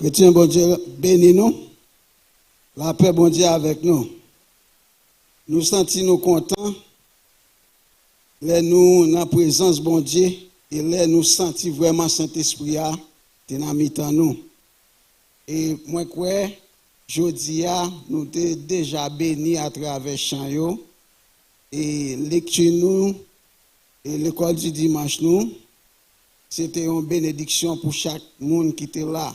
Chrétien, bon Dieu, bénis nous. La paix, bon Dieu, avec nous. Nous sentons nous contents. Là, nous, dans la présence, bon Dieu, et là, nous sentons vraiment Saint-Esprit, qui est dans nous. Et moi, quoi, jeudi, nous sommes déjà bénis à travers chant et lecture nous, et l'école du dimanche nous. C'était une bénédiction pour chaque monde qui était là.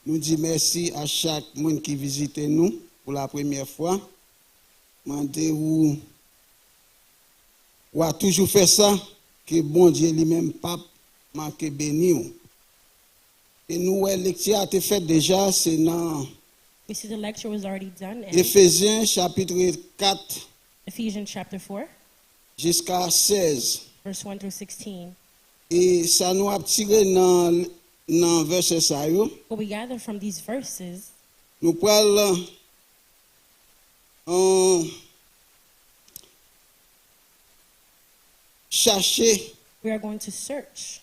Nous disons merci à chaque monde qui visite nous pour la première fois. Demandez-vous, ou a toujours fait ça, que bon Dieu lui-même pas manqué béni. Et nous, la lecture a été faite déjà, c'est dans Ephésiens chapitre 4, Ephesians chapter 4, jusqu'à 16. verse 1 through 16. Et ça nous a tiré dans verset ça yo. What we gather from these verses, Nous parlons chercher we are going to search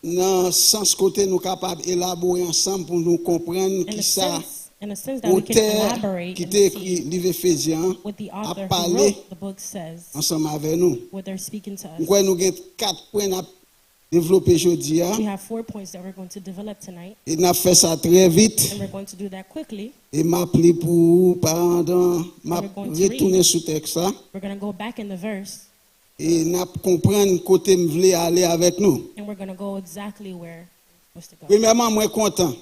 dans sens côté nous capables d'élaborer ensemble pour nous comprendre qui ça in a sense that we can auteur collaborate qui and t'a écrit see livre Éphésiens what the a author who parlé wrote the book says, ensemble avec nous. what they're speaking to us. Nous avons 4 points à développer aujourd'hui We have 4 points that we're going to develop tonight, et nous fait ça très vite and we're going to do that quickly. et m'appeler pour pendant m'a retourner sous texte ça. We're going to go back in the verse, Et nous comprendre côté me voulait aller avec nous. and we're going to go exactly where we're supposed to go. Premièrement, moi content.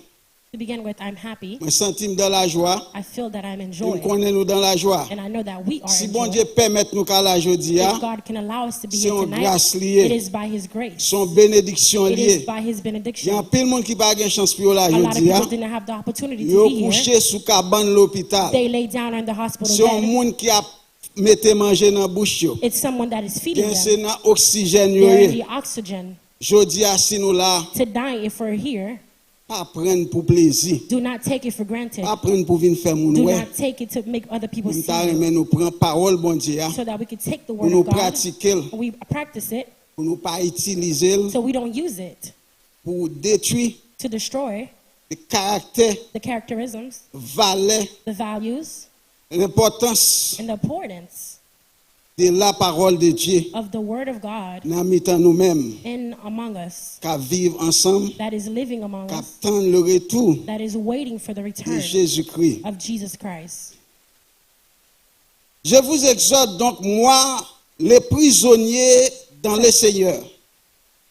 To begin with, I'm happy. Moi sentim dans la joie. I feel that I'm Nous enjoying, connaissons nous dans la joie. and I know that we are Si bon Dieu enjoying. permet nous qu'à la aujourd'hui, If God can allow us to be c'est here une tonight, grâce it liée, is by His grace. son bénédiction It is liée. by His Il y a benediction. plein de monde qui pas gain chance pour la A lot of aujourd'hui. people didn't have the opportunity to Yo be here. couché sous cabane l'hôpital. They lay down on the hospital C'est un bed. monde qui a mette manger dans bouche yo. It's someone that is feeding Gen c'est them. dans oxygène yo. They're in the oxygen. Jodi a si nous là, Tonight, if we're here, pas prendre pour plaisir. do not take it for granted. Pas prendre pour venir faire mon Do ouais. not take it to make other people Nous see ta you, remet nous prend parole bon Dieu so that we can take the pour word nous of God, pratiquer, we practice it, pour nous pas utiliser so we don't use it pour détruire to destroy le caractère, the characterisms, valeur, the values, l'importance and the importance de la parole de Dieu of the word of God dans mitan nous-mêmes in among us, qu'à vivre ensemble, that is living among qu'à us, attendre le retour that is waiting for the de return Jésus-Christ. of Jesus Christ. Je vous exhorte donc, moi, les prisonniers dans le Seigneur,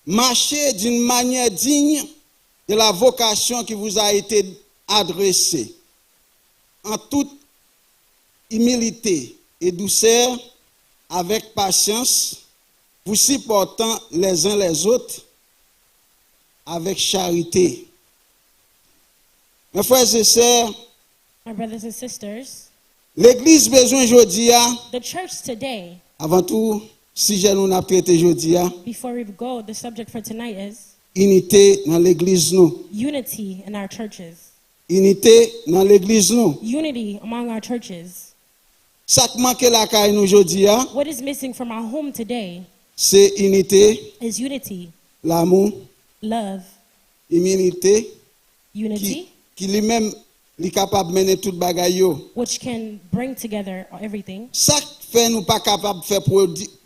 marchez d'une manière digne de la vocation qui vous a été adressée, en toute humilité et douceur, avec patience, vous supportant les uns les autres, avec charité. Mes frères et sœurs, My brothers and sisters, l'Église besoin aujourd'hui, the church today, avant tout, si j'ai nous a traité aujourd'hui, before we go, the subject for tonight is unité dans l'Église nous. unity in our churches. Unité dans l'Église nous. Unity among our churches. Ça qui manque la caille nous aujourd'hui, What is missing from our home today c'est unité, is unity, l'amour, love, humilité, unity, qui lui-même est capable de mener toute bagaille yo. which can bring together everything. Ça fait nous pas capable faire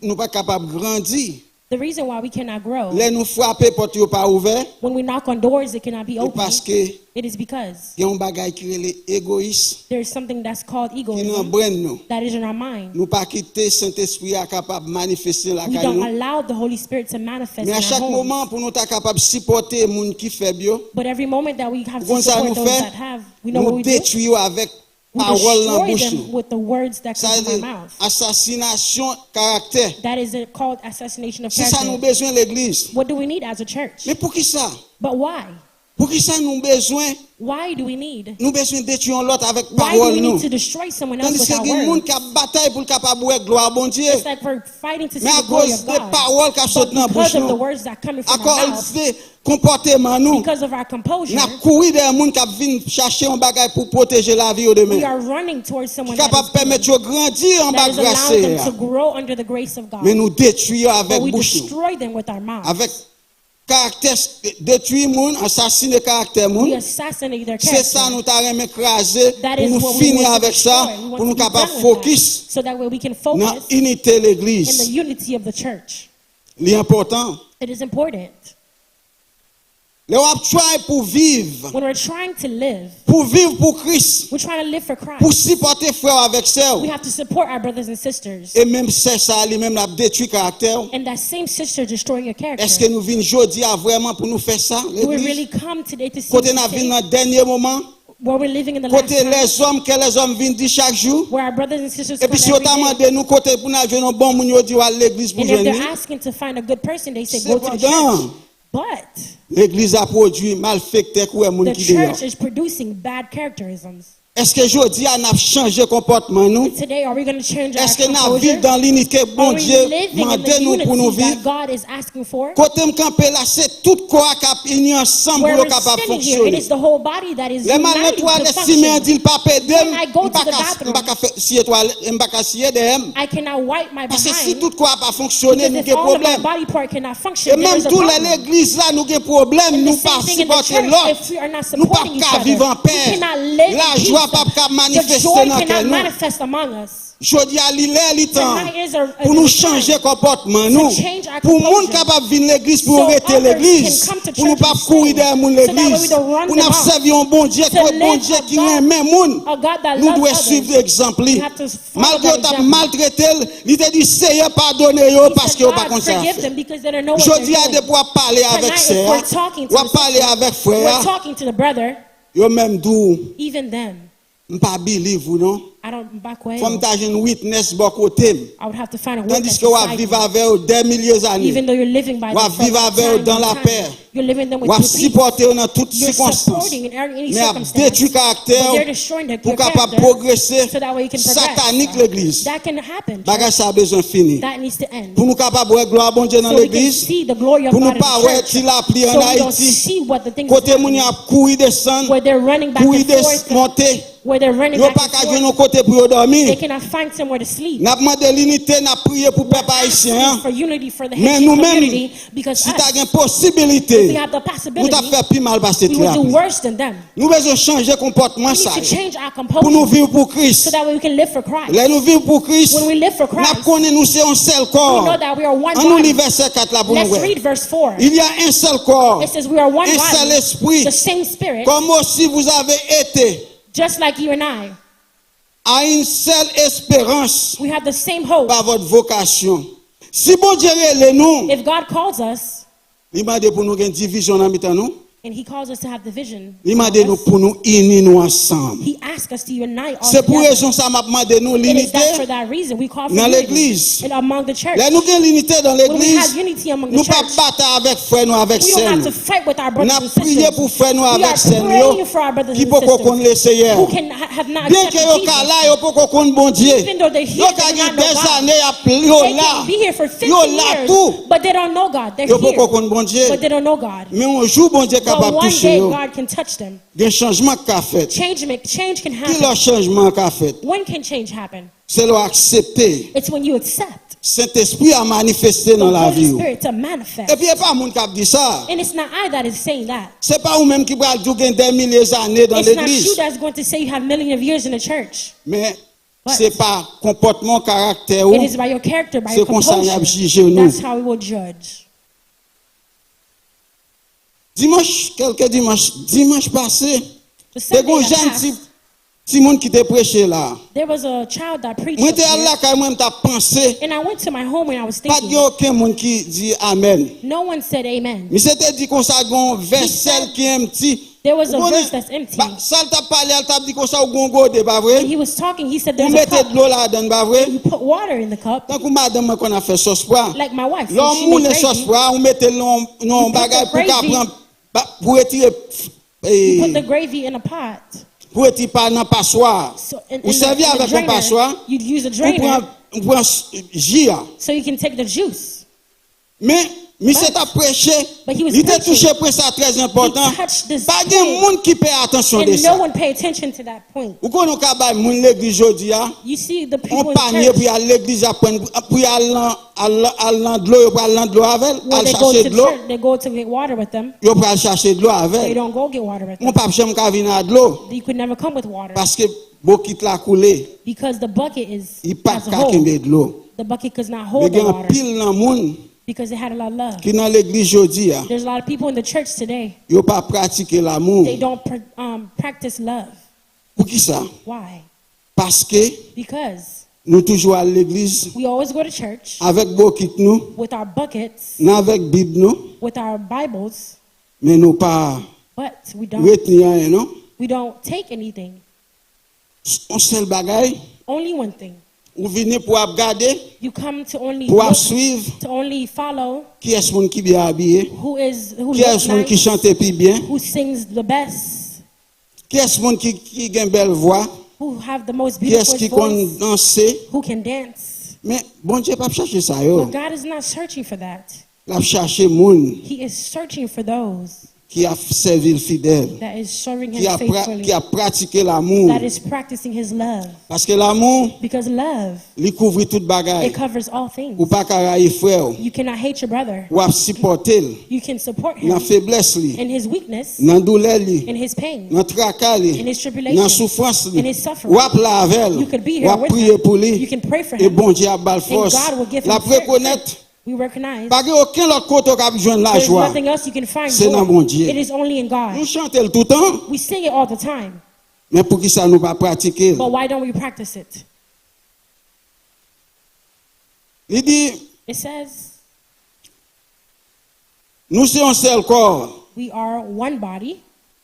nous pas capable grandir. The reason why we cannot grow, Là nous frapper porte yo pas ouvert when we knock on doors, it cannot be open. parce que It is because il y a un bagaille qui est égoïste there is something that's called qui nous egoism brain nous. that is in our mind. Nous pas quitter Saint-Esprit à capable manifester la We caille don't nous. allow the Holy Spirit to manifest Mais in à our chaque homes. moment pour nous ta capable supporter moun qui fait bio, But every moment that we have Comme to ça support nous those fait, that have, we know what nous we do. détruire avec We parole dans destroy bouche. them with the words that Ça come veut from our dire mouth. assassination caractère. That is called assassination of C'est ça nous character. besoin l'église. What do we need as a church? Mais pour qui ça? But why? Pour qui ça nous besoin? Why do we need? Nous besoin de détruire l'autre avec Why do parole we nous. need to destroy someone else Tandis with que our il y a des gens words? qui ont bataille pour capable voir gloire bon Dieu. It's like we're fighting to see Mais à the glory cause of des God. paroles qui sortent dans But bouche because of the nous, words that come à from our mouth, cause des comportements nous, because of our composure, n'a couru des gens qui viennent chercher un bagage pour protéger la vie au we demain. are running towards someone Capable de permettre de grandir en bas that is allowing them to grâce. grow under the grace of God. Mais nous détruisons But avec we bouche nous, destroy them with our mouth. avec caractère détruire moun, assassiner caractère We moun. assassinate their C'est ça character. nous t'arrême écraser That pour is nous what we finir want to avec ça, destroy. We want pour nous to be capable done with focus that, so that way we can dans focus l'unité in the l'église. unity of the church. L'important, It is important. le on try pour vivre When we're trying to live, pour Christ, we're trying to live for pour Christ. supporter frère avec sœur. We have to support our brothers and sisters. Et même c'est ça, lui-même l'a détruit caractère. And that same sister destroying your character. Est-ce que nous venons aujourd'hui à vraiment pour nous faire ça, Do we l'église? really come today to see Côté this nous day, venons dans le dernier moment, where we're living in the last côté time, les hommes que les hommes viennent dire chaque jour. where our brothers and sisters Et come puis si on every t'a day, demandé nous côté pour nous jouer un bon moun yo dit à l'église pour and if venir. they're asking to find a good person, they say go to the Cependant, church. But l'église a produit malfecteur ou moun the qui dehors. church is producing bad characterisms. Est-ce que aujourd'hui on a changé comportement nous? Today, are we going to change our Est-ce que nous composure? vivons dans l'unité que Are bon we Dieu living in mande the nous pour nous unity that vivre? God is asking for? Côté me camper là, c'est tout corps qui uni ensemble Where pour we're capable sitting here, it fonctionner. is the whole body that is Les mal united toilettes to si me function. dit pas pédé, When I go to the bathroom, m'pa ka si toilette, m'pa ka si dem. I cannot wipe my Parce que si behind, tout corps pas fonctionner, because nous if avons all of my problème. body part cannot function, Et there même is a tout problem. l'église là, nous avons problème, And nous the pas same thing in the supporter church, l'autre. if we are not Nous pas supporting each qu'à other, vivre en we paix. cannot live La in joie peace. pas qu'à The manifester joy dans cannot nous. manifest among us. Je dis à l'île temps Tonight is a pour nous time changer comportement nous. change our Pour monde composure. capable venir l'église pour So arrêter others l'église. can come to Pour nous church pas and courir stay. derrière mon So that way we l'église. don't run Pour them nous off. servir un bon Dieu, To que bon live Dieu a qui God- aime monde. A God that Nous loves devons others. suivre l'exemple. We have to follow Malgré that que tu as example. maltraité, il te dit Seigneur pardonnez eux He parce said, qu'ils n'ont pas God, comme ça. forgive them because they don't know what Je they're dis à doing. des pour parler avec Tonight, if sœur, we're talking to ou the parler sister, avec we're frère, talking to the brother, yo même d'où even them. pas believe vous non. I don't back way. Comme tu as une witness bon côté. I would have to find a Tandis witness que vous beside vivez me. avec eux des milliers d'années. Even though you're living by Ou them for a vivre long avec eux time, dans la long time, paix. you're living them with Ou your peace. supporter dans toutes You're circonstances. supporting in any Mais à circumstance. détruire But caractère they're destroying pour your capable character progresser. so that way you can progress. Satanique l'église. That can happen. Bagage church. ça a besoin fini. That needs to end. Pour nous capable voir gloire bon Dieu dans So we can l'église. see the glory of Pour God nous in pas the voir church. qu'il a appelé en So we don't Haïti. see what the things Côté moun y a courir descendre, where they're running back courir and forth, monter. where they're running Yo back pas and qu'à jouer forth. nos côtés pour yo They dormir. cannot find somewhere to sleep. N'a demandé l'unité, n'a prié pour peuple haïtien. For unity, for the Mais Haitian nous-mêmes, community, because si tu as us, une possibilité, we have the nous possibility, t'a fait plus mal passer we will do là. worse than them. Nous devons changer comportement We ça. need to change our Pour nous composure vivre pour Christ. so that way we can live for Christ. Là nous vivons pour Christ. When we live for N'a Christ, connaît nous c'est un seul we corps. know that we are one En nous lit body. verset 4 là pour nous Let's voir. read verse 4. Il y a un seul corps, It says we are one un seul body, esprit, the same spirit, comme aussi vous avez été just like you and I. à une seule espérance We have the same hope. par votre vocation. Si bon Dieu est nous, If God calls us, il m'a dit pour nous une division dans mitan nous. and He calls us to have division, Il m'a dit nous pour nous unir nous ensemble. He asks us to unite all C'est pour together. raison ça m'a demandé nous It is that for l'unité that reason we call for dans unity l'église. and among the church. Là nous avons l'unité dans When we l'église. have unity among the Nous pas church, battre avec frère nous avec we don't have sœur. to fight with our Nous brothers and prier sisters. pour frère nous We avec are sœur praying for our brothers qui and peut connaître le sisters Seigneur. who can have not Bien que yo accepted ka Jesus. là yo peut connaître bon Dieu. Even though they're Yo here, ka they do gen not know des God. années yo They là. can be here for 15 Yo là years, tout. but they don't know God. They're Yo peut here, connaître bon Dieu. but they don't know God. Mais un jour bon Dieu But capable one toucher day yo. God can touch them. Des changements qu'a fait. Change can Qui happen. le changement qu'a fait? When can change happen? C'est le accepter. It's when you accept Saint-Esprit a manifesté the dans la Holy vie. Spirit to Et manifest. puis il n'y a pas monde qui a dit ça. And it's not I that is saying that. C'est pas vous même qui va dire des milliers d'années dans It's not you l'église. that's going to say you have millions of years in the church. Mais What? c'est pas comportement, caractère ou It is by your character, by c'est your comme ça qu'il a composure. jugé nous. That's how we will judge. Quelques dimanche passé, The il y a Sunday un that jeune passed, petit monde qui te prêché là. there was a child that preached Moi up j'étais here, là quand même t'as pensé, and I went to my home and I was pas de thinking, aucun monde qui dit amen. no one said amen. Mais c'était dit qu'on ça gon verset qui est petit. There was a Vous verse connaissez? that's empty. Bah, ça t'a parlé, elle t'a dit qu'on ça au gongo de pas And vrai? he was talking, he said Vous there's a mettez cup. de l'eau là-dedans, pas vrai? You put water in the cup, Tant que madame qu'on a fait sauce pois. like my wife. So L'homme she moule made sauce gravy. pois, on mettait non put bagage the pour gravy- prendre pour retirer You put the gravy in a pot. pour retirer pas dans passoire. So in Vous servez avec un passoire, you'd use a on drainer prend jia. so you can take the juice. Mais Monsieur t'a prêché, But he was il t'a preaching. touché pour ça très important. He touched this Pas de point. monde qui paie attention de And ça. no one pay attention to that point. Ou qu'on ka bay moun l'église jodi a, You see the on people in panier church pour aller l'église apprendre pour aller de l'eau, pour aller de l'eau avec, where aller they go chercher to de l'eau, church, they go to get water with them. yo pour aller chercher de l'eau They avec. don't go get water with On them. pas jamais ka venir de l'eau You could never come with water parce que bokit la coulé, because the bucket is il pas has a ka hole. kembe de l'eau. The bucket does not Mais hold the gen water pile nan moun because it had a lot of love. qui dans l'église jodi a, There's a lot of people in the church today. yo pas pratiquer l'amour. They don't practice love. Pour qui ça? Why? Parce que Because nous toujours à l'église we always go to church avec bokit nous, with our buckets, avec Bible nous, with our Bibles, mais nous pas but we don't retenir rien, non? take anything. On seul bagay, Only one thing. ou venir pour regarder, You come to only pour look, suivre to only follow qui est moun qui bien habillé, who qui est looks moun qui nice, chante plus bien, who sings the best, qui est moun qui a une belle voix, who have the most qui est beautiful qui connaît voice, danser. who can dance. Mais bon Dieu pas chercher ça yo. But God is not searching for that. Il a cherché moun He is searching for those qui a servi le fidèle, that is serving qui Him faithfully, qui a pratiqué l'amour. that is practicing His love. Parce que l'amour, Because love, il couvre toute bagaille. it covers all things. Ou pas carrer frère, You cannot hate your brother. ou à supporter You can support dans him faiblesse li, in his weakness, dans douleur li, in his pain, dans tracas li, in his tribulation, dans souffrance li. in his suffering. Ou à la avec, You could be ou here à with prier him. pour lui. You can pray for Et him. bon Dieu a bal And force. God will give La him strength. reconnaître, We recognize pas aucun autre côté qui a besoin de la there's joie. nothing else you can find C'est dans joy. bon Dieu. It is only in Nous God. chantons tout le temps, We sing it all the time, mais pour qui ça nous pas pratiquer? but why don't we practice it? Il dit, It says nous sommes un seul corps. we are one body.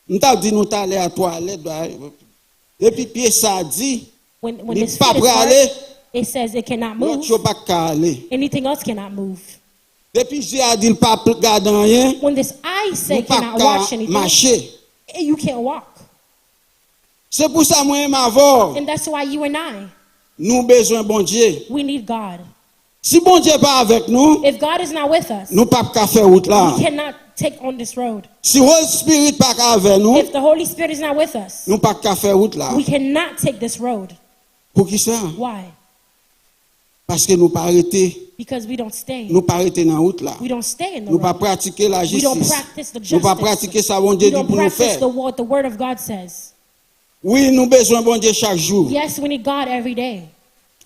Nous t'avons dit nous t'aller à toilette. Et puis pied ça dit, When il this pas feet is pour hard, aller, it says it cannot l'autre move. chose pas qu'à aller. Anything else cannot move. Depuis j'ai dit il pas garder rien, When this eye say nous pas cannot watch anything, marcher. you can't walk. C'est pour ça moi m'avoir. And that's why you and I, Nous besoin bon Dieu. we need God. Si bon Dieu pas avec nous, If God is not with us, nous pas qu'à faire route là. we cannot take on this road. Si Holy Spirit pas avec nous, If the Holy Spirit is not with us, nous pas qu'à faire route là. we cannot take this road. Pour qui ça? Why? Parce que nous pas arrêter, Because we don't stay. nous pas arrêter dans route là. We don't stay in the Nous pas road. pratiquer la We don't justice. practice the Nous pas justice. pratiquer ça bon Dieu We dit don't pour nous practice faire. what the Word of God says. Oui, nous besoin bon Dieu chaque jour. Yes, we need God every day.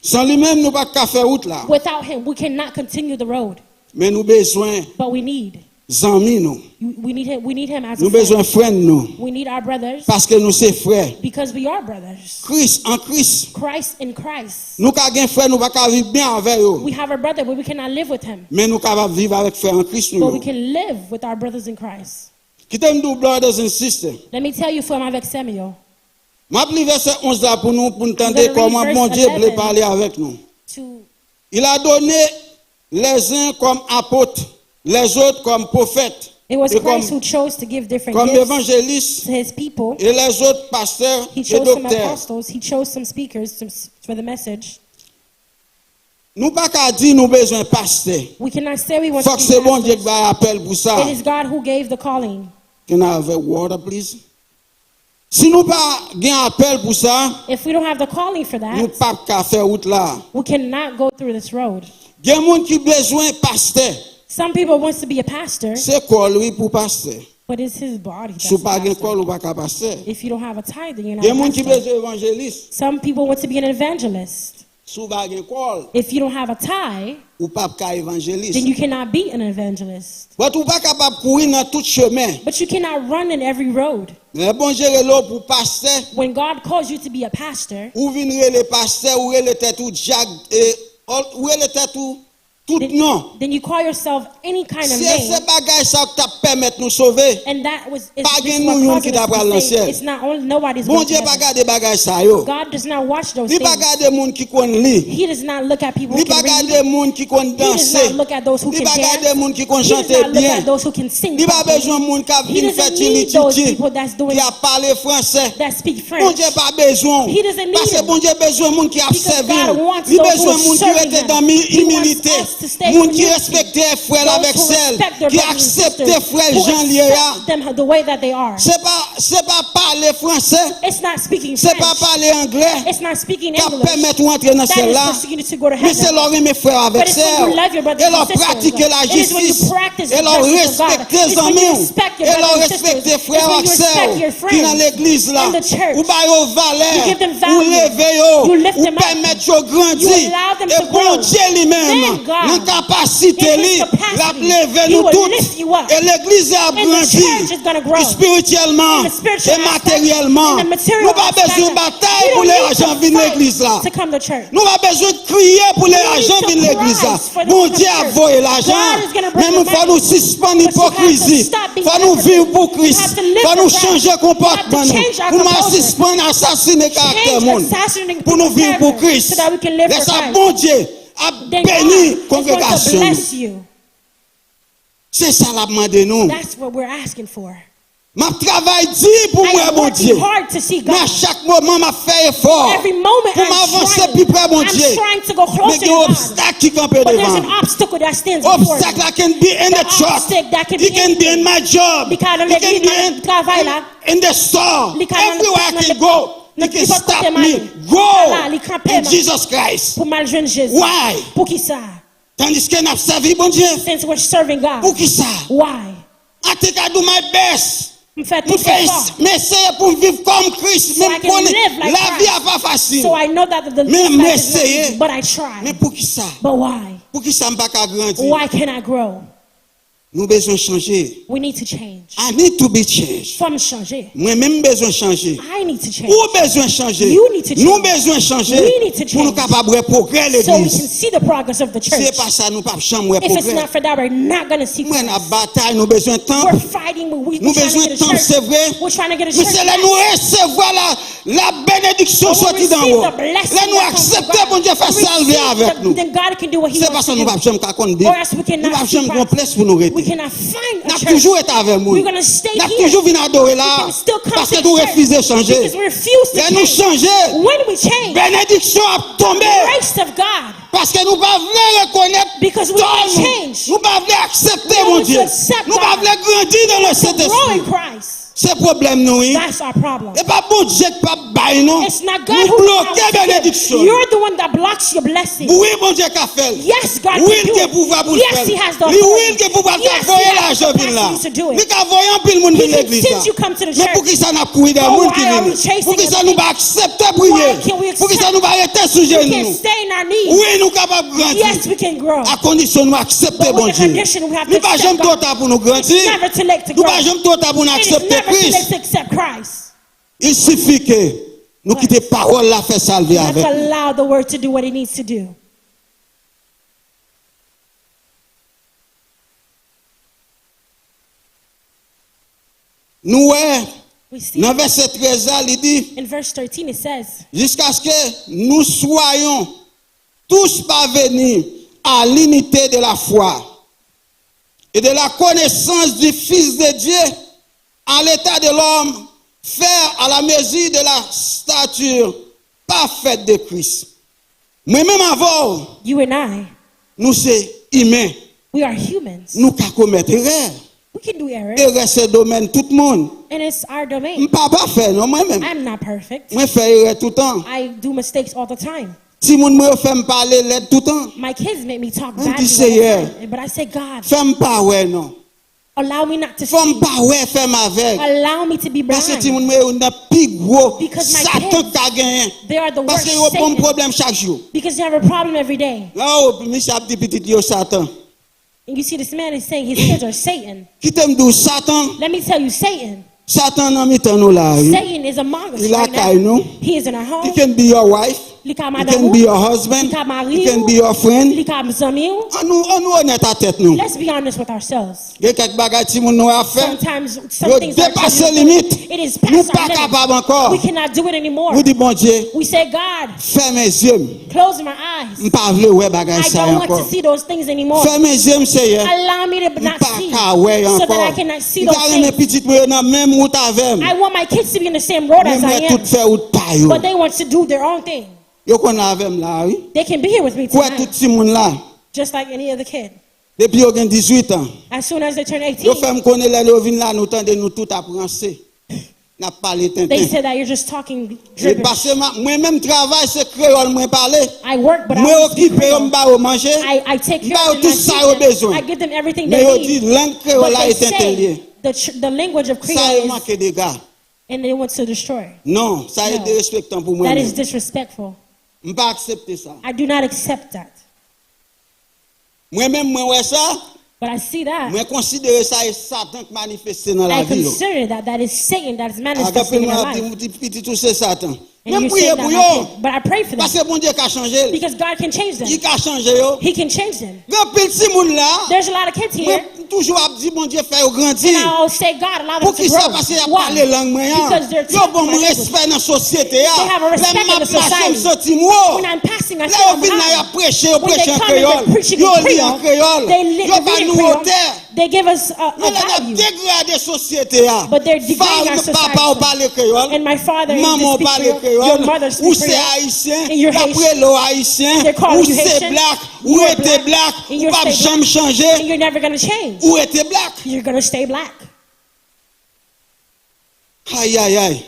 Sans lui-même nous pas qu'à faire route là. Without Him, we cannot continue the road. Mais nous besoin But we need. zanmi nous. We need Him. We need Him as a Nous friend. besoin frère nous We need our brothers parce que nous c'est frères. because we are brothers. Christ en Christ. Christ in Christ. Nous ka gen frère nous pas qu'à vivre bien avec eux. We have a brother, but we cannot live with him. Mais nous capable vivre avec frère en Christ But we nous. can live with our brothers in Christ. Qui t'aime nous brothers and sisters. Let me tell you from avec Samuel. M'a pris verset 11 là pour nous entendre read comment verse bon Dieu 11. veut parler avec nous. To Il a donné les uns comme apôtres, les autres comme prophètes, it was et Christ comme, who chose to give different comme gifts évangélistes to His people. et les autres pasteurs He et chose some docteurs. apostles. He chose some speakers for the message. Nous pas qu'à dire nous besoin pasteur. We cannot say we want Faut to que be c'est bon Dieu qui pastors. va appeler pour ça. It is God who gave the calling. Can I have a water please? Si nous pas gain appel pour ça, If we don't have the calling for nous that, pas qu'à faire route là. we cannot go through this road. Il y a monde qui besoin pasteur. Some people wants to be a pastor, C'est quoi lui pour pasteur? but it's his body. That's Si the pas gain pastor. col ou pas qu'à pasteur. If you don't have a tithe, then you're Il y a not a monde qui pastor. besoin évangéliste. Some people want to be an evangelist. Si pas gain col If you don't have a tie, ou pas qu'à évangéliste. then you cannot be an evangelist. Mais tu pas capable courir dans tout chemin. But you cannot run in every road. Mais bon gérer l'eau pour pasteur, When God calls you to be a pastor, ou venir les pasteurs ou les têtes ou jag et ou les têtes tout non. then you call yourself any kind of C'est name. ce bagage ça qui t'a permettre nous sauver. And that was Pas it's gen what nou yon causes ki us t'a pral to nan say ciel. it's not only nobody's Bon going to Dieu pas heaven. garder bagage ça yo. God does not watch those Li pas things. garder moun qui kon li. He does not look at people Li who pas can garder read. moun qui kon He does danser. not look at those who Li can pas garder dance. moun qui kon He does chanter not look bien. at those who can sing Li pas properly. besoin moun qui He vinn doesn't faire need those titi people that's doing qui a parlé français. that speak Bon French. Dieu pas besoin. He doesn't need Parce que him. bon Dieu besoin moun qui a Because servi. God wants Li those who besoin are moun qui serving était him. dans He wants humilité. us blessed to stay Moun qui community. respectait frère Those avec who Zelle, respect their qui brothers and acceptait sisters, frère who Jean Liéa. accept them the way that they are. C'est pas parler français, It's not speaking c'est pas French. parler anglais It's not speaking qui English. permettre de rentrer dans That celle-là. is for you to go to Mais c'est heaven. leur aimer frère avec But it's when sœur. you love your brothers Et and leur sisters. pratiquer la It is when you justice. practice Et the leur justice of God. respecter It's les when you amis. respect your Et leur brothers and sisters. respecter It's frères when et you respect your sœurs qui dans friends l'église là. in the church. Ou bail au You valeur. give them Ou value. lever You eux. lift Ou them up. permettre de grandir. You allow them Et to grow. bon Dieu lui-même, Then God, dans capacité, in His la capacity, lever He nous will toutes. lift you up. Et l'église a And the grandi. church is going to grow. Spirituellement In the spiritual et aspect, matériellement. in the material Nous pas aspect. besoin de bataille You pour don't les need to agents venir fight l'église là. to come to church. Nous pas besoin de crier pour les You don't need agents to venir l'église là. cry for them Bon to Dieu come a to volé church. l'argent. God is gonna bring Mais the il faut money. nous suspendre But you have to l'hypocrisie. stop being Faut nous hypocrite. vivre pour You Christ. have to live Faut nous for changer Christ. comportement. You have to change our Pour nous composure. suspendre assassiner caractère Change monde. assassinating Pour nous people's vivre pour character Christ. so that we can live for Laisse ça Christ. bon Dieu a Then béni God is going to congrégation. bless you. C'est ça la demande nous. That's what we're asking for. Ma travail dit pour moi I am bon working Dieu. hard to see Mais à God. chaque moment m'a fait effort. Every moment Pour I'm m'avancer trying. plus près mon I'm Dieu. trying to go Mais closer il y to a un God. obstacle qui campe But there's an devant. obstacle that stands before me. Obstacle that can be in the truck. obstacle that can It be can in be in my job. It Because can of be the travail là. in the store. Li ka Everywhere I nan- can go. nan- It can nan- stop nan- me. nan- Go li kampe in man. Jesus Christ. Pour mal jeune Jésus. Why? Pour qui ça? Tandis que n'a servi bon Dieu. Since we're serving Pour God. qui ça? Why? I think I do my best. Me fait Nous tout faisons, effort. mais c'est pour vivre comme Christ. So Même I can connaître live like la vie Christ. n'est pas facile. So I know that the Mais life is not m'essayer. easy, but I try. Mais pour qui ça? But why? Pour qui ça ne pas qu'à grandir? Why can I grow? Nous besoin changer. We need to change. I need to be changed. Faut me changer. Moi-même besoin changer. I need to change. Ou besoin changer. You need to change. Nous besoin changer. We need to Pour nous change. capables de progrès So we can l'église. see the progress of the Si church. c'est pas ça, nous pas chambre If it's progrès. not for that, we're not going to see Moi, la progress. bataille, nous besoin de temps. We're fighting. We're Nous trying to besoin get de a temps, church. c'est vrai. We're trying to get a Mais church. c'est là nous recevoir la bénédiction When we sortie d'en receive haut. the blessing Là nous that comes from accepter God, bon Dieu faire we salver receive avec nous. then God can do what He C'est wants parce que to nous do. pas jamais qu'à conduire. Or else we Nous cannot pas see jamais Christ. complexe pour nous We rester. cannot find a N'a church. toujours été avec nous. We're going to stay N'a here. toujours venu adorer là. We can still come Parce to que the nous church. refusons de changer. Because we refuse to Là nous change. changer. When we change, Bénédiction a tombé. grace of God. Parce que nous pas voulons reconnaître Because we tort can't nous. change. Nous pas voulons accepter We mon want to Dieu. accept Nous pas God. voulons grandir dans le To grow in Saint-Esprit. Christ. C'est problème nous. Oui. That's our problem. Et pas bon Dieu qui pas bail non. It's not God Nous who bloquer allows you. bénédiction. You're the one that blocks your blessing. Oui, bon Dieu qu'a fait. Yes, God Oui, can do il a it. pouvoir pour le Yes, faire. He has the Oui, authority. il a pouvoir Yes, He t'envoyer has l'argent the vin là. capacity to do it. Il a envoyé un pile monde He dans can l'église là. send you come to the Mais pour church. qui ça n'a couillé des So monde why qui are we viennent? chasing Pour qui ça everything? nous pas accepter prier? Why can we Pour qui ça accept? nous pas arrêter sous We genoux? can stay in our knees. Oui, nous capables de grandir. Yes, we can grow. À condition nous accepter But bon with the Dieu. condition we have to Nous pas accept jamais God. trop tard pour nous grandir. It's never too late to Nous grow. pas jamais trop tard pour nous It is accepter never too late Christ. to accept Christ. Il suffit que nous quitter parole là faire salver We have avec. to allow the word to do what it needs to do. Nous ouais, We see dans verset 13 là, il dit in verse 13 it says, jusqu'à ce que nous soyons tous parvenus à l'unité de la foi et de la connaissance du Fils de Dieu, à l'état de l'homme, faire à la mesure de la stature parfaite de Christ. Moi-même avant, you and I, nous sommes humains. we are humans. Nous pouvons commettre erreur. We can do errors. Erreur, c'est le domaine tout le monde. And it's our Je domain. ne peux pas faire, non, moi-même. I'm not perfect. Moi, je fais erreur tout le temps. I do mistakes all the time. Si mon me fait me parler l'aide tout le temps, My kids make me talk On badly dit, all the Seigneur. time. But I say, God, fais me pas ouais, non. allow me not to Faut me see. pas ouais, fais m'avec. Allow me to be Parce que si blind. mon me n'a plus gros, Because my Satan kids, t'a gagné. They are the Parce worst qu'il y a un Satan. problème chaque jour. Because they have a problem every day. Oh, Michel dit petit yo Satan. And you see, this man is saying his kids are Satan. Qui t'aime d'où Satan? Let me tell you, Satan. Satan n'a mis nous là. Satan is among us Il a right caille now. nous. He is in our He home. can be your wife. He can He can be your husband. He can be your friend. He can be On nous honnête à tête nous. Let's be honest with ourselves. Il y a quelques bagages qui nous a fait. Sometimes some Yo things are dépassé too- limite. It is Nous past pas our capable limits. encore. We cannot do it anymore. Nous dit bon Dieu, We say, God, ferme mes yeux. close my eyes. M'pas vle ouais bagay I ça don't want encore. to see those things anymore. Ferme mes yeux Seigneur. Allow me to not M'pas see ka ouais so that encore. I cannot see M'pas those mes things. petites moi dans même route avec. I want my kids to be in the same road as I M'aimerais am, tout faire route pa yo. but they want to do their own thing. Yo kon avec là oui. They can be here with me Quoi tout tonight. ti moun là. just like any other kid. Depuis yo gen 18 ans. As soon as they turn Yo 18, fait me connaître là yo vinn là nous tande nous tout apprencer. N'a parlé they tintin. said that you're just talking Et gibberish. parce que moi même travail c'est créole moi parler. I work, but I Moi don't speak occupé Creole. m'ba au manger. I take care M'ba of them. tout I ça feed au them. besoin. I give them everything Mais they yo dit need. langue créole But là they est intelligent. say the language of Ça Creole est manqué des gars. and they want to destroy. Non, ça est No. dérespectant pour moi. That is disrespectful. M'pas accepter ça. I do not accept that. Moi même moi ouais ça. But I see that. Moi considérer ça est Satan qui manifeste dans la I vie. consider that is Satan that is Agape manifesting in our moi life. petit tout c'est Satan. And Même you prier say pour that, yo. but I pray for Parce them que bon Dieu a changé. because God can change them. Il a changé yo. He can change them. Grand pile si moun là. There's a lot of kids Moi here, toujours a dit bon Dieu fait au and grandir. I'll say, God, allow them Pour to qui ça grow. parce qu'il a Why? parlé langue moyen. Because they're Yo bon talking my language. respect dans société They have a respect in the society. senti moi. When I'm passing, I Là say, on vient là I'm prêcher, When they prêcher en come and they're créole. preaching Yo in lit en créole. They Yo pas read nous Creole. hauteur. They give us a Mais là n'a value. dégradé société a. But they're degrading our Papa society. ou parler créole. And my father Maman speaks parle Creole. Your créole, mother ou speaks c'est Creole. haïtien, And you're d'après l'eau haïtien, They're calling ou you c'est Haitian. black, ou You're était black, And ou you're pas stay jamais black. changer, And you're never going to change. ou était black. You're going to stay black. Aïe aïe aïe.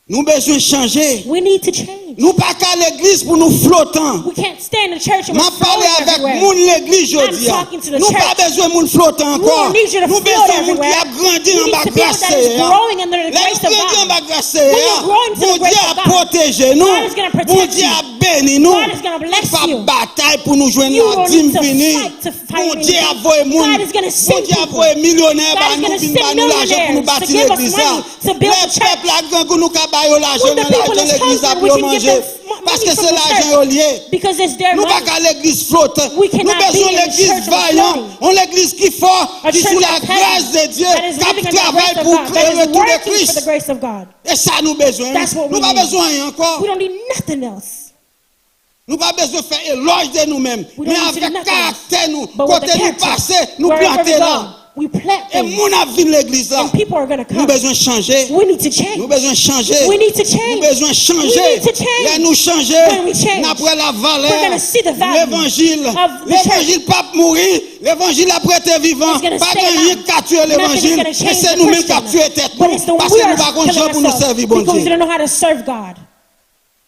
Nous besoin changer. We need to change. Nous pas qu'à l'église pour nous flottant. We can't stay in the church and M'a we're parlé floating avec everywhere. moun l'église aujourd'hui. I'm talking to the Nous church. pas besoin moun flottant We encore. don't need you to Nous float besoin moun qui everywhere. a grandi We en need bas to people grâce. that is growing under the grace of grandi en God. bas grâce. When you're growing to the Bon grace Dieu of a God, protégé nous. God is gonna protect Bon Dieu you. a béni nous. God is gonna bless Pas you. bataille pour nous joindre You la don't dîme need to finie. fight to fight Bon Dieu a anything. envoyé moun. God is gonna Bon send Dieu a people. envoyé millionnaires God bah is nous gonna vinn send bah nous l'argent pour nous millionaires bâtir to give us l'église. money to build Le the church. peuple a grand que nous ka bayo l'argent When the dans people l'argent is l'église a hungry, we pour can give manger. them Parce money que from c'est the l'argent au church. lié. Because it's their Nous pas money. qu'à l'église flotte. We Nous cannot besoin be in the l'église church of vaillant. floating. On l'église qui fort, A qui church sous la that's grâce heavy, de Dieu, that is qui living in the travaille grace of pour God, créer that le is retour de working for Christ. the grace of God. Et ça nous besoin. That's what we Nous pas need. besoin rien encore. We don't need nothing else. Nous pas besoin de faire éloge de nous-mêmes. We Mais don't need to do avec nothing else. caractère nous, But with côté the nous character, passer, nous wherever planter we là. go, we plant Et things. mon avis l'église là. And people are going to Nous come. besoin de changer. We need to change. Nous besoin de changer. We need to change. Nous besoin de changer. We need to change. Là nous changer. When we change, Après la we're valeur. gonna see the value L'évangile. of the L'évangile pas mourir. L'évangile après t'es vivant. It's gonna Pas stay gagner alive. qu'à tuer Nothing is l'évangile. gonna Mais change c'est the nous-mêmes qui Christian. tuer tête But nous. it's the Parce we que nous are pas killing gens pour nous ourselves servir bon because we Dieu. don't know how to serve God.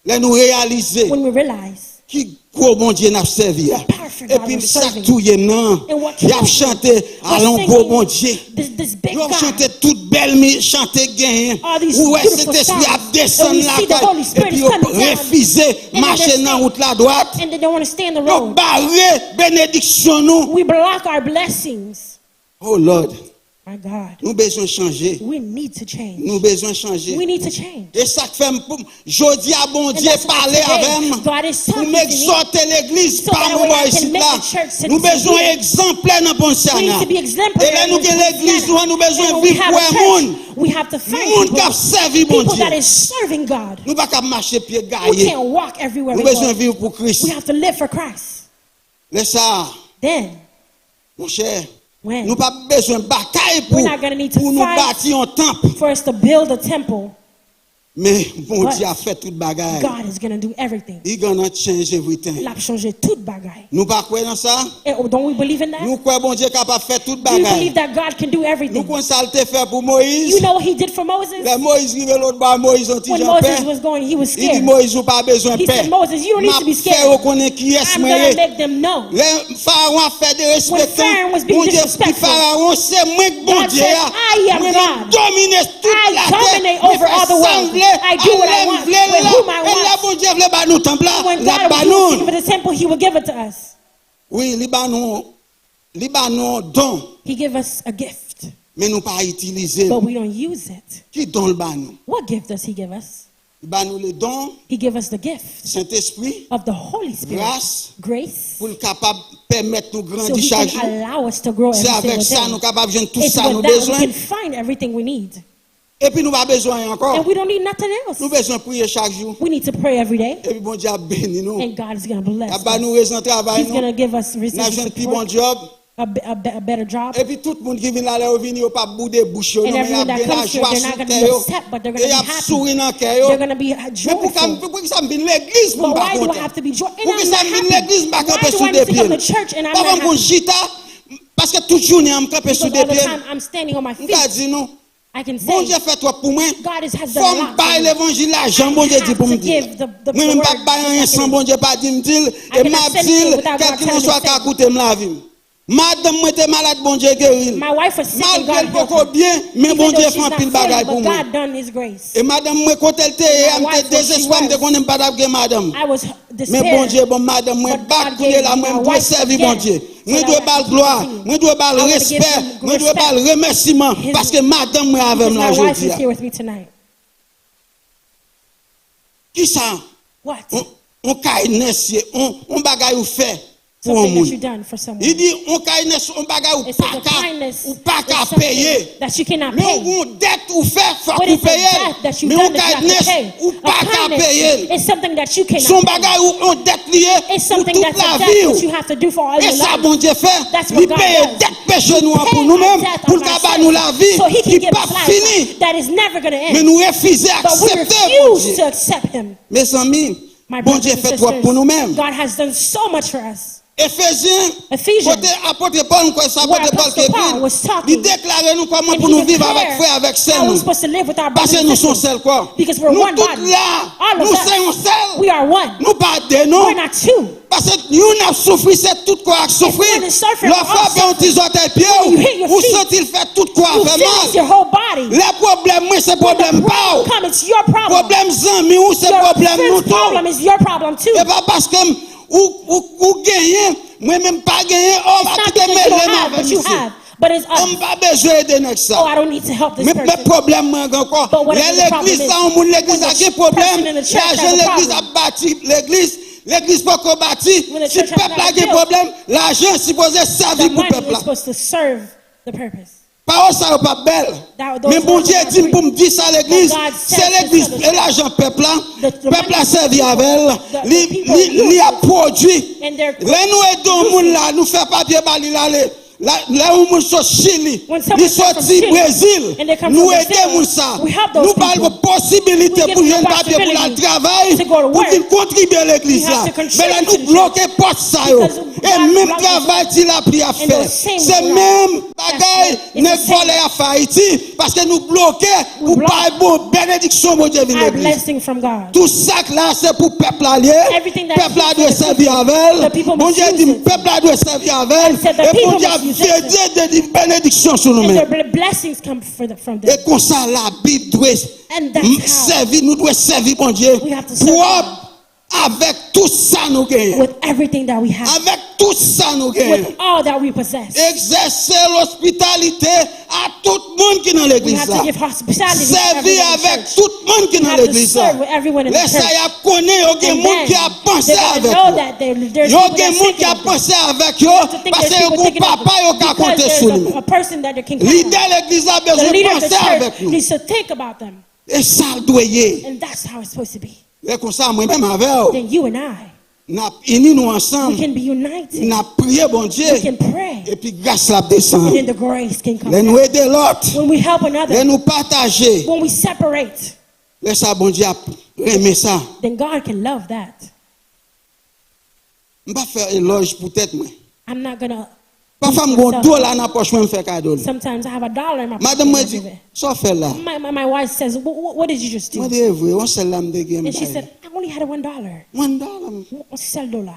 Là nous réaliser When we realize qui gros bon Dieu n'a servi. powerful Et God puis we're chaque serving. touye non. And what Il a kills chanté We're allons singing gros bon Dieu. this big Ils ont God. chanté toute belle mi chanté gain. All these Ouais, beautiful cet esprit a songs. descendu And we la see the caille. Holy Et Spirit puis is ils ont coming down. refusé And marcher then dans they route la droite. And they don't want to stay in the Ils ont road. barré bénédiction nous. We block our blessings. Oh Lord, My God. nous besoin changer. We need to change. Nous besoin changer. We need to change. Et ça fait jodi à bon And Dieu that's why parler today, avec God is pour talking to me m'exhorter l'église so par that mon way I ici can make là. the church to Nous besoin be- exemplaire dans We need Poinciana. to be exemplary. Et là nous in avons l'église, Poinciana. nous besoin And de when we vivre have pour a un church, monde. we have to find Monde qui people, a servi bon people Dieu. that is serving God. Nous pas marcher pied We gaillé. can't walk everywhere Nous we besoin go. vivre pour Christ. We have to live for Christ. Laisse ça, Then, mon cher. when Nous pas besoin de bataille pour We're not gonna need to nous fight. bâtir un temple. for us to build a temple, Mais bon But Dieu a fait toute bagaille. God is going to do everything. Il gonna change everything. Il a changé toute bagaille. Nous pas croire dans ça. And don't we believe in that? Nous croyons bon Dieu capable de faire toute Do you bagaille. believe that God can do Nous everything? connaissons ça le fait pour Moïse. You know what he did for Moses? Le Moïse rive l'autre bas, Moïse ont dit When j'en paix. Moses was going, he was Il dit scared. Moïse ou pas besoin de He paix. said, Moses, you don't need to be scared. Faire reconnaître qui est I'm moi. going to make them know. Le pharaon a fait des respectants. Pharaoh was being Bon Dieu, disrespectful, puis pharaon c'est moi que bon God Dieu. said, I am Moi God. domine toute I la terre. dominate Me over fait all the world. sembler, I do what I want, vle with là. whom I Et là want. bon Dieu vle ba nous temple là. When La God ba was nous. give it a temple, he would give it to us. Oui, Libanon don. He give us a gift, Mais nous pas utiliser. but we don't use it. Qui don le ba nous? What gift does he give us? Ba nous le don, He give us the gift Saint-Esprit, of the Holy Spirit, grâce, grace, pour le capable permettre nous so grandir he chaque can jour. allow us to grow C'est every avec ça single nous day. capables de tout It's ça nous with that we besoin. can find everything we need. Et puis nous pas besoin encore. And we don't need nothing else. Nous besoin prier chaque jour. We need to pray every day, Et puis bon Dieu a béni nous. and God is going to bless A ba us. nous raison travail He's going to nous. give us N'a reasons jeune to plus bon support. job. a better job. Et puis tout le monde qui vient là, ils viennent pas bouder bouche, And mais everyone that bien la comes here, joie they're sur not going to be terre. upset, but they're going Et to y be a happy. sourire dans They're cœur. going to be Mais joyful. pourquoi ça me vient l'église pour But me why do I pas have to be joyful? And Pourquoi I'm ça not me vient happy. l'église pas camper Why do sous I des need to come to pieds? church and I'm Pas not mon happy? gita parce que toute journée on me camper sous Because des all the pieds. time I'm standing on my On t'a feet. dit non. I can Bon say, Dieu fait toi pour moi. God has done a Faut me lot for bailler me. l'évangile l'argent, bon Dieu dit pour me dire. Moi même pas bailler rien sans bon Dieu pas dire me dire et m'a dit quelqu'un soit qu'à coûter me la vie. Madame moi était malade bon Dieu guéri. My wife was sick and Malgré God beaucoup healed her. bien mais Even bon though Dieu she's fait un not pile bagaille feeling, pour but moi. God done His grace. Et madame moi quand elle était My wife, désespoir when me she connais pas d'abgé madame. I was Mais bon Dieu despaired. bon madame moi But pas God couler gave là me moi my dois wife servir again, bon Dieu. so Moi that dois I bal can gloire, continue. moi dois bal I wanna give respect, him moi dois bal respect. remerciement parce que madame moi avec Because moi my wife aujourd'hui. is here with me tonight. Qui ça? What? On kindness, on bagaille ou fait pour un Something that monde. you've done for someone. Il dit on kindness, on bagaille ou It says pas the kindness qu'à is something payer. that you cannot Mais pay. on dette ou fait, faut What qu'on is a paye. debt that you've Mais done on that you have to kindness pay? ou A pas qu'à kindness payer. is something that you Son cannot pay. bagaille ou on dette lié It's pour something toute that's a la debt that you vie. have to do for all Et your ça life. bon Dieu fait, That's what il God paye does. dette péché nous Pay pour our nous-mêmes, debt pour of le our cabaret sins, nous la vie so He qui can give pas us fini. life that is never going to Mais end. nous refusons But we accepter bon refuse Dieu. to accept Him. Mes amis, My bon brothers Dieu and fait toi sisters, pour nous-mêmes. God has done so much for us. Ephesians, Ephesians, côté apôtre Paul, quoi, ça where apôtre Paul qui Apostle Paul écrit, was talking, il déclare nous comment and pour he nous vivre avec declared frère, avec how sœur, we're nous. supposed to live with our Parce brothers que nous and sommes sisters. seuls quoi. Because we're Nous one tous body. là, All of nous us. sommes seuls. We are one. Nous pas deux non. We're not two. Parce que nous avons souffert, c'est tout quoi souffrir. one is suffering, Le we're all frappe un petit suffering. orteil When you hit your pied, ou feet, sent-il fait tout quoi You fait feel it's your mal. whole body. Les problèmes, moi, c'est When the problème pas. problem comes, it's your problem. Problème zanmi ou c'est Your problème nous friend's problem tous. is your problem too. Et pas parce que ou gagner, moi même pas gagner, on va It's tout not because you don't mêler have, avec but you ici. have. But it's On us. pas besoin d'aider ça. Oh, I don't need to help this Mais person. le problème moi encore, But whatever the problem l'église is, ça on l'église when a the des problèmes, person in the church has l'argent a l'église a problem. bâti l'église pas qu'on bâti, When the si church has peuple not a des built, problèmes, l'argent est supposé The servir pour money peuple is là. supposed to serve the purpose. Parole ça pas belle. Those Mais bon words Dieu are not dit pour free. me dire ça l'église, But God says c'est l'église to et l'argent peuple là, The peuple money a servi people, avec elle, the people il a produit. And they're Là nous aidons monde là, nous fait papier bali là là où moun so Chili, When someone ils comes from sorti Chile, Brésil, and they come nous from aidons Brazil, moun ça. we help those Nous parlons de possibilité We give pour them jeune the papier pour le possibility travail, to go to pour work. qu'ils contribuent à l'église We have là. to contribute Mais là to nous the bloquons pas ça yo. Because Et God même blocks travail qu'il a pris à And faire. the same C'est way. même bagaille It's n'est the same. volé à Haïti parce que nous bloquons pour block pas bon bénédiction mon Dieu Our l'église. blessing from God. Tout ça là c'est pour peuple allié. Everything that Peuple is doit for the servir people. avec The people elle. Bon Dieu must dit use it. peuple doit servir avec elle. And said the Et bon people Dieu must use it. a dit bénédiction sur And nous-mêmes. the blessings come from them. Et comme ça la Bible doit And that's how servir, nous devons servir bon Dieu. we have to serve Propre avec tout ça nous gagnons. with everything that we have. Avec tout ça nous gagnons. With all that we possess. Exercer l'hospitalité à tout le monde qui est dans We l'église have là. to give hospitality to Servir everyone in the avec church. tout le monde qui est We dans have to l'église là. serve with everyone in the Laisse ça church. y a connaît, il y a des And gens qui a then pensé they're going avec to know vous. that there's Il y people a des that gens think qui a of them. pensé avec vous To think parce there's que people vous thinking of papa them. qui a Because compté sur there's lui. a person that they can count Leader on. l'église a The besoin de leader of the penser avec church nous. needs to think about them. Et ça le doit y être. And that's how it's supposed to be. Et comme ça moi-même avec vous, Then you and I, n'a unis nous we ensemble, can be united. n'a prié bon Dieu We can pray. et puis grâce la And descend. then the grace can come Les nous down. aider l'autre, When we help les another, nous partager. when we separate, Laisse ça bon Dieu aimer ça. then God can love that. Je ne vais pas faire éloge pour tête moi. I'm not going to. Parfois je vais $1 dans la poche, je vais faire cadeau. Sometimes I have $1 in my pocket. Madame m'a and I dit, give it. ça fait là. My wife says, what did you just do? Moi dis vrai, on se l'a me dégué. And she said, I only had $1. $1. On sell $1.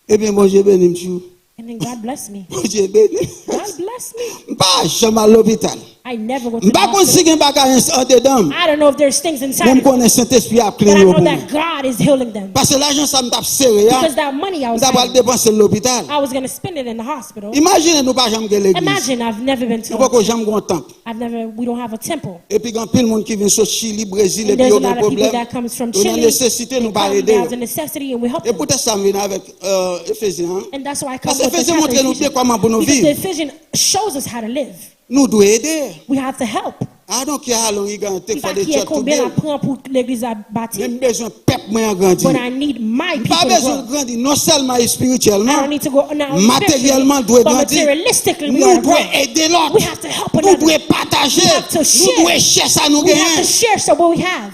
Eh bien bon Dieu béni monsieur. And then God bless me. Bon Dieu béni. God bless me. Pas jamais à l'hôpital. I never go to Je the pas hospital. conseiller bagage en dedans. I don't know if there's things inside Même of connais me, Saint-Esprit a but clean I yo know pour moi. that God is healing them. Parce que l'argent ça me tape serré. Because that money I was Ça va le having, dépenser l'hôpital. I was going to spend it in the hospital. Imaginez nous pas jamais l'église. Imagine I've never been to Nous pas a, que jamais un temple. we don't have a temple. Et puis quand plein de monde qui vient sur Chili, Brésil et And puis there's a aucun lot of people problème. that comes from On a Chile. nécessité nous pas aider. There's a necessity and we help Et them. peut-être ça vient avec Ephésiens. And that's why I come Parce que with the Ephésiens montre nous bien Ephesians. comment pour nous Because the vivre. Ephesians shows us how to live. Nous devons aider. We have to help. I don't care how long you going to take Il for pas the qui est church to combien la build. prend pour l'église à bâtir. Même besoin peuple moi grandir. But I need my people Pas to besoin grow. de grandir non seulement I spirituellement, don't need to go now matériellement spiritually, doit but grandir. materialistically we Nous are devons growing. aider l'autre. We have to help Nous another. devons partager. We have to Nous share. devons chercher ça nous We have to gagner. share so what we have.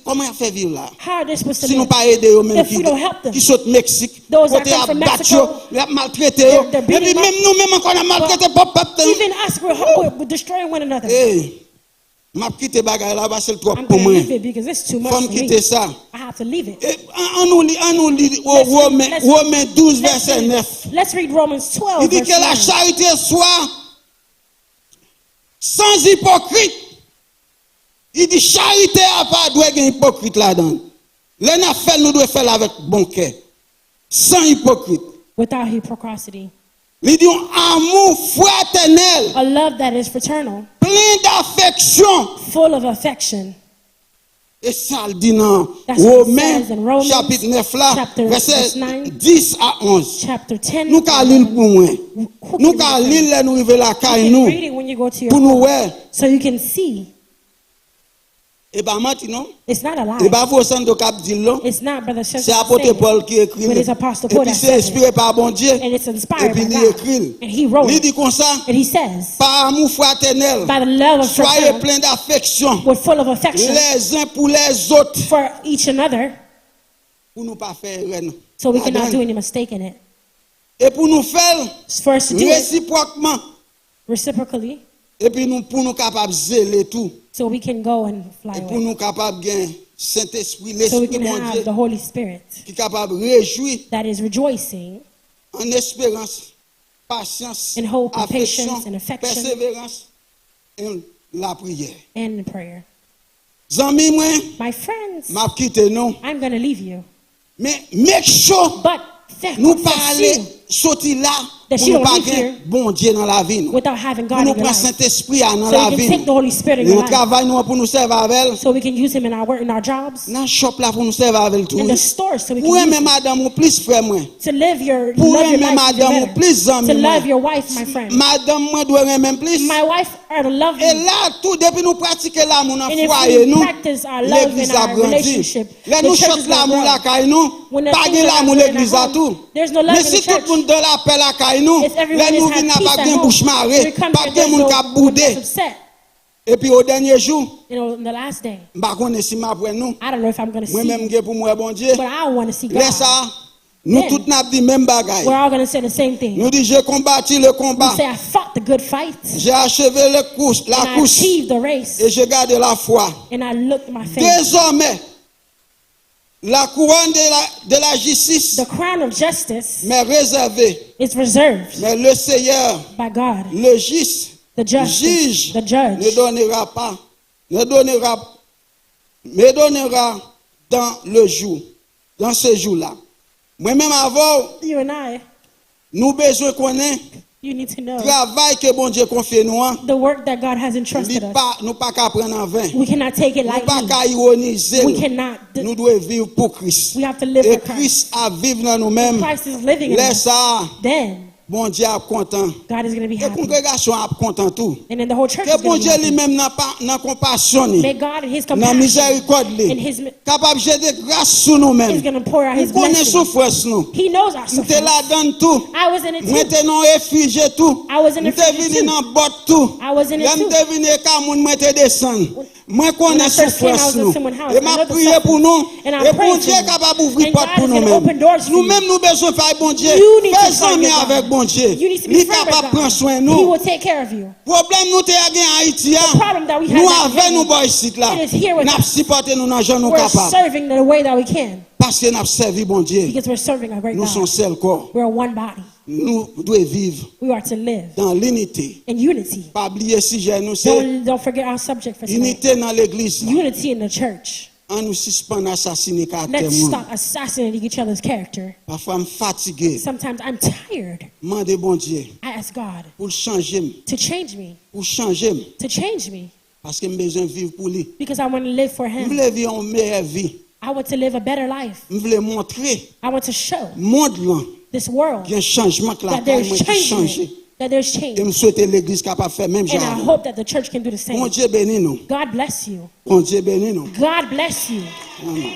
Comment il fait vivre là? How are they supposed to Si nous live? pas aider eux même If we don't help them. qui sont au Mexique, Those that côté come à from battre, Mexico, ils maltraité. they're Et beating puis them même nous-mêmes encore on a maltraité peuple. Even us, we're destroying one another. Eh, m'a quitté bagay là parce que c'est trop I'm pour going to moi. leave it because it's too much Faut me for me. quitter ça. I have to leave it. Et on nous lit Romains 12 verset 9. Let's read Romans 12, Il dit verse que la 9. charité soit sans hypocrite. Il dit charité à pas doit être hypocrite là-dedans. Les affaires nous devons faire avec bon cœur. Sans hypocrite. Without hypocrisy. Il dit un amour fraternel, A love that is fraternal, plein d'affection. full of affection. Et ça le dit dans That's what it Romains says in Romans, chapitre 9 là, chapter verset 9, 10 à 11. Chapter 10. Nous qu'à lire pour moi. Who Nous can qu'à read it? lire là nous arriver la You caille can nous read it when you go to your pour nous home, ouais. so you can see. Et pas menti non? It's not a Et lie. pas Osanto cap dit là. It's not Brother Shelton C'est apôtre saying Paul it, qui écrit. but it's Apostle Et Paul puis that c'est says inspiré it. par bon Dieu. And it's Et inspired puis by il God. écrit. And he wrote Il it. dit comme ça, And he says, par amour fraternel, by the love of soyez fraternal, pleins d'affection we're full of affection les uns pour les autres for each another, pour nous pas faire erreur. so we cannot do any mistake in it. Et pour nous faire For us to do it réciproquement. reciprocally, Et puis nous pour nous capables zéler tout. so we can go and fly Et pour away. nous capables gagner Saint-Esprit, So we l'Esprit can bon have Dieu, the Holy Spirit qui est capable de réjouir that is rejoicing en espérance, patience, in hope and affection, patience and affection persévérance et la prière. and in prayer. Zanmi moi, My friends, m'a quitté non. I'm going to leave you. Mais make sure But nous parler sortir là That pour she nous don't pas live gagner here bon Dieu dans la vie. without having Pour God nous in your prendre life. Saint-Esprit dans So la you vie. can take the Holy Spirit in Nous your life. travaillons pour nous servir avec. So we can use him in our work, in our jobs, Dans shop là pour nous servir avec tout. in the stores, so we can Pour use aimer him. madame ou plus frère moi. To live your, Pour love your aimer life madame ou better. plus To ami love moi. your wife, my friend. Madame moi doit aimer plus. My wife are to love Et me. là tout depuis nous pratiquer l'amour dans And if foyer we nous. practice our love in L'église a our grandi. relationship, Là the nous church chante is going to l'amour la grow. caille nous. When the Pas things de are not l'amour good in l'église our à home, tout. there's no love Mais in the si tout church. le monde de la paix la caille nous, If everyone là is nous at venons peace pas at de home, bouche we marée, come pas here, de there's monde no qui a one boudé. that's upset. Et puis au dernier jour, You know, in the last day, bah connais si m'a après nous. I don't know if I'm going to see Moi même you, que pour moi bon Dieu. but I want to see God. Laisse ça. Nous Then, tous n'a dit même bagaille. We're all going to say the same thing. Nous dit j'ai combattu le We combat. say, I fought the good fight, J'ai achevé la and I course achieved the race, et j'ai gardé la foi. and I looked my faith. Désormais, la couronne de la justice The crown of justice m'est réservée. is reserved Mais le Seigneur, by God, le juge, the justice, the ne judge, donnera pas, me donnera dans le jour, dans ce jour-là. Moi-même avant, you and I, nous besoin qu'on ait you need to know travail que bon Dieu confie nous. the work that God has entrusted us. Nous pas qu'à prendre en vain. We cannot take it Nous pas lightly. qu'à ironiser. We cannot. Nous devons vivre pour Christ. We have to live Et for Christ. Christ a vivre dans nous-mêmes. Christ is living in Laisse us. ça. Then Bon Dieu est content. God is going to be Et happy, congrégation est content tout. and then the whole church Que is bon going to Dieu be happy. lui-même n'a pas n'a compassion ni. May God in His Dans compassion miséricorde and li. His Capable jeter grâce sur is nous-mêmes. going to pour out His Nous connaissons blessing. souffrance nous. He knows our Nous te suffering. la donne tout. I was in it Moi too. te non réfugié tout. I was in Nous it te too. venu dans bot tout. I was in it Là too. te venu ka moun moi te descendre. Moi connais I first came, I souffrance was in nous. someone's house. Et I m'a know the prié pour suffering. nous. And I Et prayed bon for Dieu you. capable d'ouvrir And porte God pour is gonna nous-mêmes. open doors for you. Nous-mêmes nous besoin faire bon Dieu. You need to Fais fight amis with God. avec bon Dieu. You need to be Lui friends with capable prendre God. soin He nous. will take care of you. Problème nous te gagné en Haïti. The problem that we have Nous at avec Haiti, nous boy ici là. it is here with N'a us. supporter nous dans gens nous We're capable. serving the way that we can Parce que n'a servi bon Dieu. because we're serving a great Nous sommes God. seul corps. We're one body. Nous devons vivre We are to live dans l'unité. in unity. Pas oublier si j'ai nous c'est Don't forget our subject for tonight. unité dans l'église. Unity in the church. On nous suspend assassiner Let's caractère. stop assassinating each other's character. Parfois je suis fatigué. Sometimes I'm tired. Demande bon Dieu I ask God pour changer, to change me, pour changer to change me, parce que j'ai besoin de vivre pour lui. because I want to live for Je Him. veux vivre une meilleure vie. I want to live a better life. Je veux montrer I want to show monde là this world qu'il y a un changement que la that there's caille qui changement change. that there's Et change. je souhaite l'église capable de faire même And I genre. hope that the church can do the Bon same. Dieu bénit nous. God bless you. Bon Dieu bénit nous. God bless you. Amen.